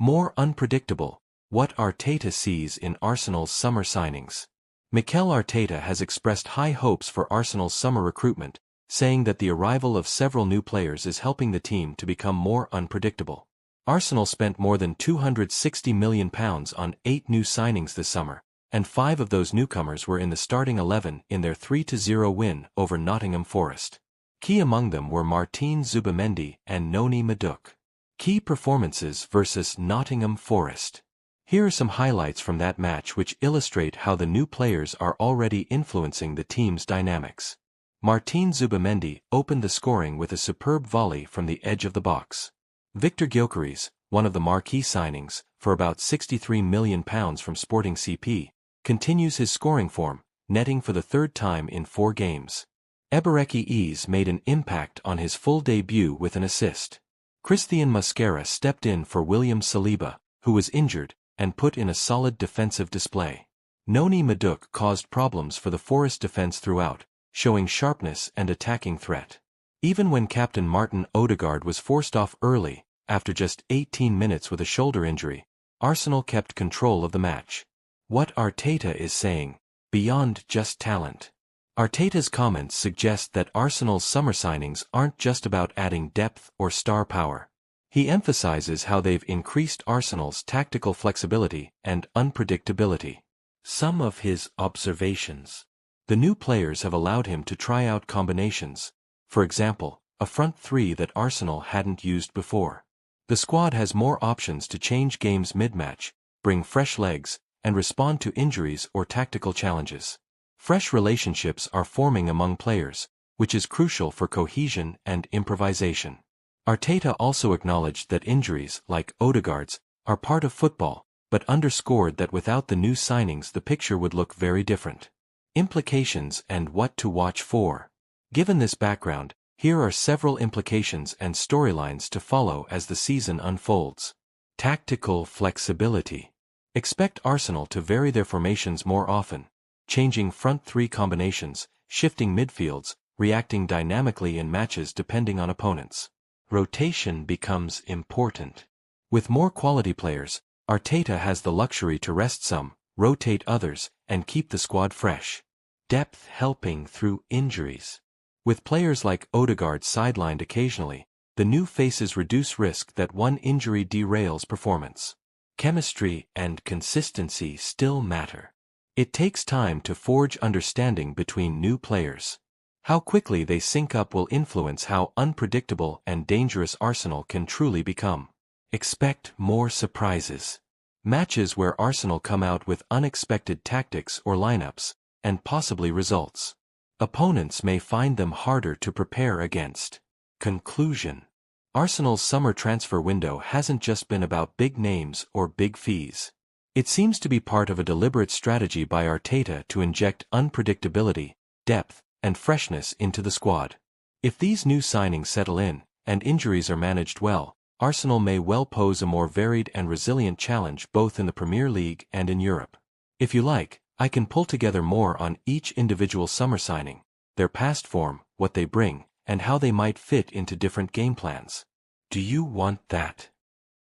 More unpredictable, what Arteta sees in Arsenal's summer signings. Mikel Arteta has expressed high hopes for Arsenal's summer recruitment, saying that the arrival of several new players is helping the team to become more unpredictable. Arsenal spent more than £260 million on 8 new signings this summer, and 5 of those newcomers were in the starting 11 in their 3-0 win over Nottingham Forest. Key among them were Martin Zubimendi and Noni Madueke. Key performances versus Nottingham Forest. Here are some highlights from that match which illustrate how the new players are already influencing the team's dynamics. Martin Zubimendi opened the scoring with a superb volley from the edge of the box. Victor Gyökeres, one of the marquee signings, for about £63 million from Sporting CP, continues his scoring form, netting for the third time in 4 games. Ebereki Eze made an impact on his full debut with an assist. Christian Mosquera stepped in for William Saliba, who was injured, and put in a solid defensive display. Noni Madueke caused problems for the Forest defense throughout, showing sharpness and attacking threat. Even when captain Martin Odegaard was forced off early, after just 18 minutes with a shoulder injury, Arsenal kept control of the match. What Arteta is saying, beyond just talent. Arteta's comments suggest that Arsenal's summer signings aren't just about adding depth or star power. He emphasizes how they've increased Arsenal's tactical flexibility and unpredictability. Some of his observations. The new players have allowed him to try out combinations. For example, a front 3 that Arsenal hadn't used before. The squad has more options to change games mid-match, bring fresh legs, and respond to injuries or tactical challenges. Fresh relationships are forming among players, which is crucial for cohesion and improvisation. Arteta also acknowledged that injuries, like Odegaard's, are part of football, but underscored that without the new signings the picture would look very different. Implications and what to watch for. Given this background, here are several implications and storylines to follow as the season unfolds. Tactical flexibility. Expect Arsenal to vary their formations more often, changing front 3 combinations, shifting midfields, reacting dynamically in matches depending on opponents. Rotation becomes important. With more quality players, Arteta has the luxury to rest some, rotate others, and keep the squad fresh. Depth helping through injuries. With players like Odegaard sidelined occasionally, the new faces reduce risk that one injury derails performance. Chemistry and consistency still matter. It takes time to forge understanding between new players. How quickly they sync up will influence how unpredictable and dangerous Arsenal can truly become. Expect more surprises. Matches where Arsenal come out with unexpected tactics or lineups, and possibly results. Opponents may find them harder to prepare against. Conclusion. Arsenal's summer transfer window hasn't just been about big names or big fees. It seems to be part of a deliberate strategy by Arteta to inject unpredictability, depth, and freshness into the squad. If these new signings settle in, and injuries are managed well, Arsenal may well pose a more varied and resilient challenge both in the Premier League and in Europe. If you like, I can pull together more on each individual summer signing, their past form, what they bring, and how they might fit into different game plans. Do you want that?